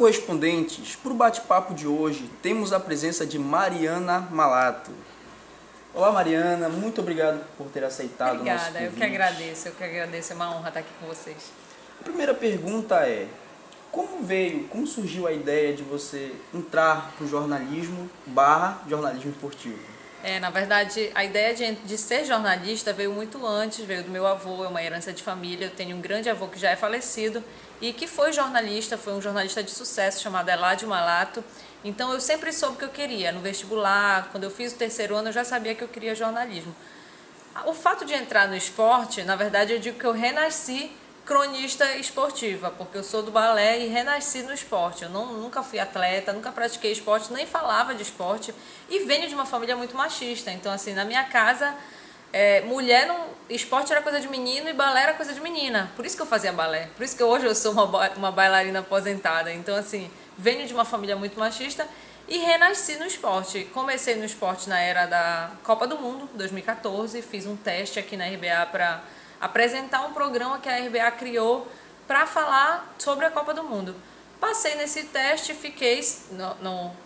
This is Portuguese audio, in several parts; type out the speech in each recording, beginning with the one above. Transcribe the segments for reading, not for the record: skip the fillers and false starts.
correspondentes, para o bate-papo de hoje, temos a presença de Mariana Malato. Olá, Mariana, muito obrigado por ter aceitado o nosso convite. Obrigada, eu que agradeço, é uma honra estar aqui com vocês. A primeira pergunta é, como surgiu a ideia de você entrar para o jornalismo esportivo? Na verdade, a ideia de ser jornalista veio muito antes, veio do meu avô, é uma herança de família. Eu tenho um grande avô que já é falecido e que foi um jornalista de sucesso chamado Eladio Malato. Então eu sempre soube o que eu queria. No vestibular, quando eu fiz o terceiro ano, eu já sabia que eu queria jornalismo. O fato de entrar no esporte, na verdade eu digo que eu renasci cronista esportiva, porque eu sou do balé e renasci no esporte. Eu nunca fui atleta, nunca pratiquei esporte, nem falava de esporte e venho de uma família muito machista. Então, assim, na minha casa, esporte era coisa de menino e balé era coisa de menina. Por isso que eu fazia balé, por isso que hoje eu sou uma bailarina aposentada. Então, assim, venho de uma família muito machista e renasci no esporte. Comecei no esporte na era da Copa do Mundo, 2014, fiz um teste aqui na RBA para apresentar um programa que a RBA criou para falar sobre a Copa do Mundo. Passei nesse teste, fiquei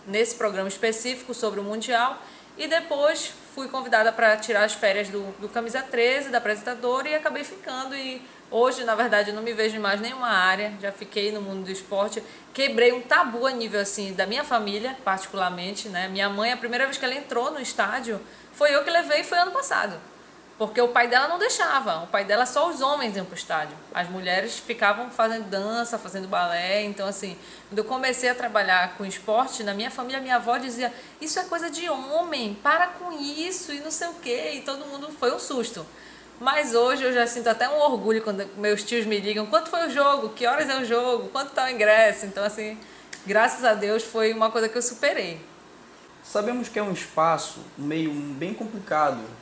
nesse programa específico sobre o Mundial e depois fui convidada para tirar as férias do Camisa 13, da apresentadora, e acabei ficando. E hoje, na verdade, eu não me vejo em mais nenhuma área, já fiquei no mundo do esporte, quebrei um tabu a nível assim da minha família, particularmente, né? Minha mãe, a primeira vez que ela entrou no estádio, foi eu que levei, foi ano passado. Porque o pai dela não deixava, o pai dela só os homens iam para o estádio. As mulheres ficavam fazendo dança, fazendo balé. Então, assim, quando eu comecei a trabalhar com esporte, na minha família, minha avó dizia: isso é coisa de homem, para com isso e não sei o quê. E todo mundo foi um susto. Mas hoje eu já sinto até um orgulho quando meus tios me ligam: quanto foi o jogo? Que horas é o jogo? Quanto está o ingresso? Então, assim, graças a Deus foi uma coisa que eu superei. Sabemos que é um espaço, um meio bem complicado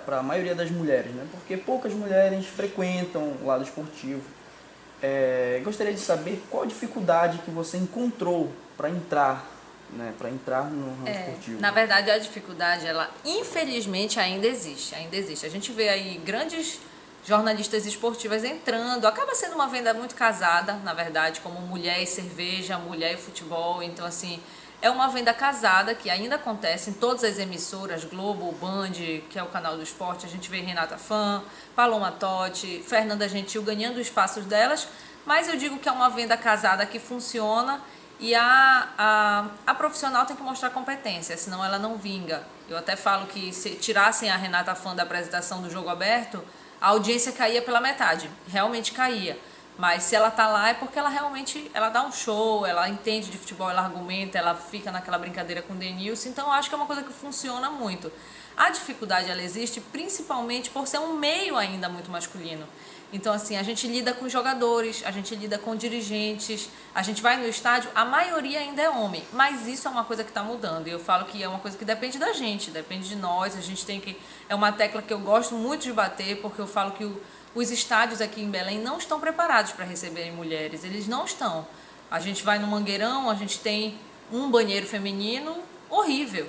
para a maioria das mulheres, né? Porque poucas mulheres frequentam o lado esportivo. Gostaria de saber qual a dificuldade que você encontrou para entrar, né? Para entrar no ramo esportivo. Na verdade, a dificuldade, ela infelizmente ainda existe, ainda existe. A gente vê aí grandes jornalistas esportivas entrando, acaba sendo uma venda muito casada, na verdade, como mulher e cerveja, mulher e futebol. Então, assim, é uma venda casada que ainda acontece em todas as emissoras, Globo, Band, que é o canal do esporte. A gente vê Renata Fã, Paloma Totti, Fernanda Gentil ganhando espaços delas, mas eu digo que é uma venda casada que funciona e a profissional tem que mostrar competência, senão ela não vinga. Eu até falo que se tirassem a Renata Fã da apresentação do Jogo Aberto, a audiência caía pela metade, realmente caía. Mas se ela tá lá é porque ela realmente dá um show, ela entende de futebol, ela argumenta, ela fica naquela brincadeira com o Denilson. Então eu acho que é uma coisa que funciona muito. A dificuldade ela existe principalmente por ser um meio ainda muito masculino. Então, assim, a gente lida com jogadores, a gente lida com dirigentes, a gente vai no estádio, a maioria ainda é homem, mas isso é uma coisa que está mudando. E eu falo que é uma coisa que depende da gente, depende de nós, a gente tem que... É uma tecla que eu gosto muito de bater, porque eu falo que os estádios aqui em Belém não estão preparados para receberem mulheres, eles não estão. A gente vai no Mangueirão, a gente tem um banheiro feminino horrível.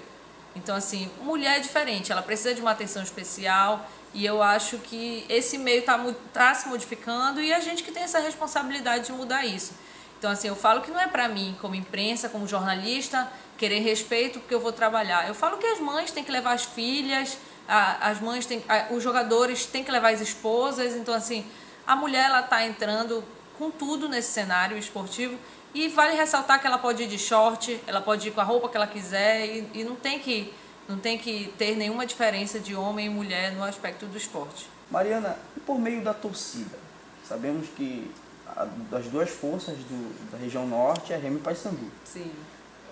Então, assim, mulher é diferente, ela precisa de uma atenção especial e eu acho que esse meio tá se modificando e a gente que tem essa responsabilidade de mudar isso. Então, assim, eu falo que não é pra mim, como imprensa, como jornalista, querer respeito porque eu vou trabalhar. Eu falo que as mães têm que levar as filhas, os jogadores têm que levar as esposas. Então, assim, a mulher, ela tá entrando com tudo nesse cenário esportivo. E vale ressaltar que ela pode ir de short, ela pode ir com a roupa que ela quiser e não tem que ter nenhuma diferença de homem e mulher no aspecto do esporte. Mariana, e por meio da torcida? Sabemos que das duas forças da região norte é Remo e Paysandu. Sim.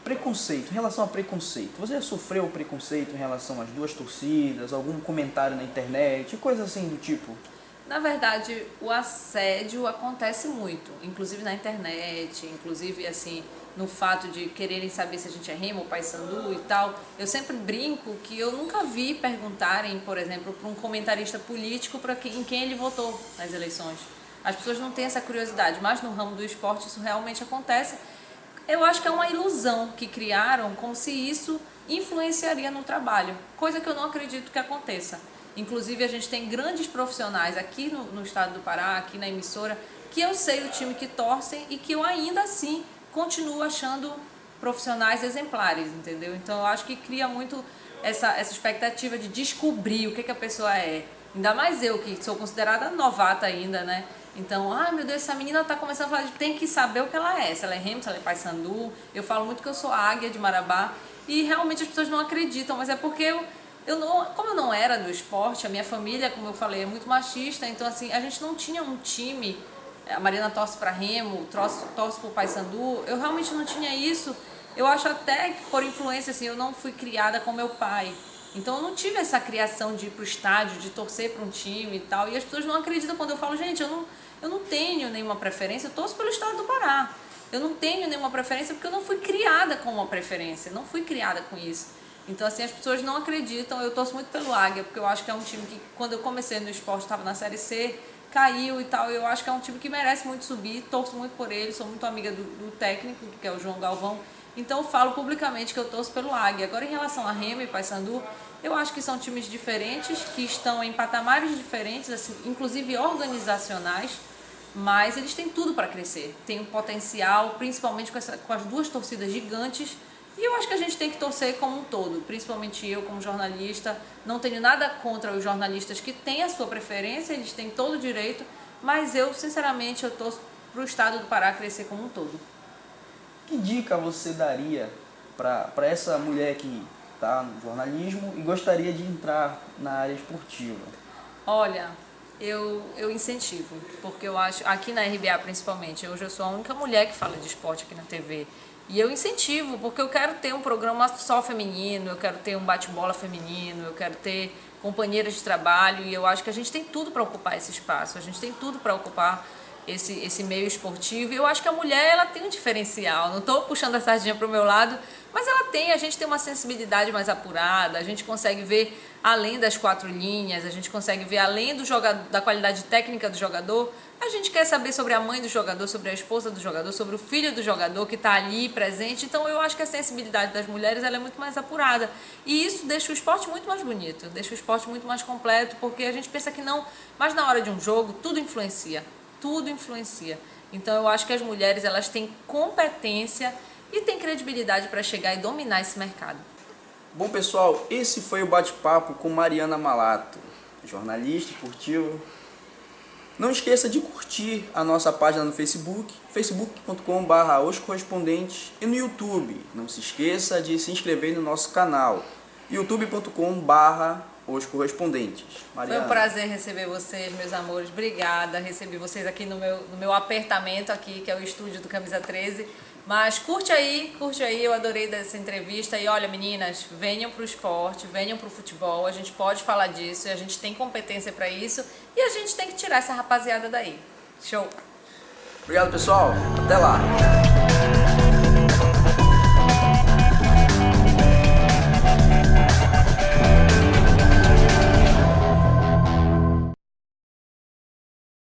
Preconceito, em relação a preconceito, você já sofreu preconceito em relação às duas torcidas, algum comentário na internet, coisa assim do tipo? Na verdade, o assédio acontece muito, inclusive na internet, inclusive assim, no fato de quererem saber se a gente é Remo ou Paysandu e tal. Eu sempre brinco que eu nunca vi perguntarem, por exemplo, para um comentarista político em quem ele votou nas eleições. As pessoas não têm essa curiosidade, mas no ramo do esporte isso realmente acontece. Eu acho que é uma ilusão que criaram como se isso influenciaria no trabalho, coisa que eu não acredito que aconteça. Inclusive, a gente tem grandes profissionais aqui no estado do Pará, aqui na emissora, que eu sei o time que torcem e que eu ainda assim continuo achando profissionais exemplares, entendeu? Então eu acho que cria muito essa expectativa de descobrir o que a pessoa é. Ainda mais eu, que sou considerada novata ainda, né? Então, ai meu Deus, essa menina tá começando a falar, tem que saber o que ela é. Se ela é remo, se ela é paysandu. Eu falo muito que eu sou águia de Marabá. E realmente as pessoas não acreditam, mas é porque como eu não era do esporte, a minha família, como eu falei, é muito machista. Então, assim, a gente não tinha um time. A Mariana torce para remo, torce para o paysandu. Eu realmente não tinha isso. Eu acho até que, por influência, assim, eu não fui criada com meu pai. Então eu não tive essa criação de ir pro estádio, de torcer para um time e tal. E as pessoas não acreditam quando eu falo, gente, eu não tenho nenhuma preferência, eu torço pelo estado do Pará. Eu não tenho nenhuma preferência porque eu não fui criada com uma preferência, não fui criada com isso. Então, assim, as pessoas não acreditam. Eu torço muito pelo Águia, porque eu acho que é um time que, quando eu comecei no esporte, estava na Série C, caiu e tal. Eu acho que é um time que merece muito subir, torço muito por ele, sou muito amiga do técnico, que é o João Galvão. Então eu falo publicamente que eu torço pelo Águia. Agora, em relação a Remo e Paysandu, eu acho que são times diferentes, que estão em patamares diferentes, assim, inclusive organizacionais, mas eles têm tudo para crescer. Tem um potencial, principalmente com as duas torcidas gigantes. E eu acho que a gente tem que torcer como um todo, principalmente eu como jornalista. Não tenho nada contra os jornalistas que têm a sua preferência, eles têm todo o direito, mas eu, sinceramente, eu torço para o estado do Pará crescer como um todo. Que dica você daria para essa mulher que está no jornalismo e gostaria de entrar na área esportiva? Olha, eu incentivo, porque eu acho, aqui na RBA principalmente, hoje eu sou a única mulher que fala de esporte aqui na TV. E eu incentivo, porque eu quero ter um programa só feminino, eu quero ter um bate-bola feminino, eu quero ter companheiras de trabalho, e eu acho que a gente tem tudo para ocupar esse espaço, a gente tem tudo para ocupar esse meio esportivo. E eu acho que a mulher, ela tem um diferencial, não estou puxando a sardinha para o meu lado, mas a gente tem uma sensibilidade mais apurada, a gente consegue ver além das 4 linhas, a gente consegue ver além da qualidade técnica do jogador, a gente quer saber sobre a mãe do jogador, sobre a esposa do jogador, sobre o filho do jogador que está ali presente. Então eu acho que a sensibilidade das mulheres, ela é muito mais apurada, e isso deixa o esporte muito mais bonito, deixa o esporte muito mais completo, porque a gente pensa que não, mas na hora de um jogo tudo influencia. Tudo influencia. Então eu acho que as mulheres, elas têm competência e têm credibilidade para chegar e dominar esse mercado. Bom, pessoal, esse foi o bate-papo com Mariana Malato, jornalista esportiva. Não esqueça de curtir a nossa página no Facebook, facebook.com/oscorrespondentes, e no YouTube. Não se esqueça de se inscrever no nosso canal, youtube.com/Os Correspondentes. Foi um prazer receber vocês, meus amores. Obrigada. Recebi vocês aqui no meu apertamento aqui, que é o estúdio do Camisa 13. Mas curte aí. Eu adorei dessa entrevista. E olha, meninas, venham para o esporte, venham para o futebol. A gente pode falar disso, a gente tem competência para isso. E a gente tem que tirar essa rapaziada daí. Show! Obrigado, pessoal. Até lá!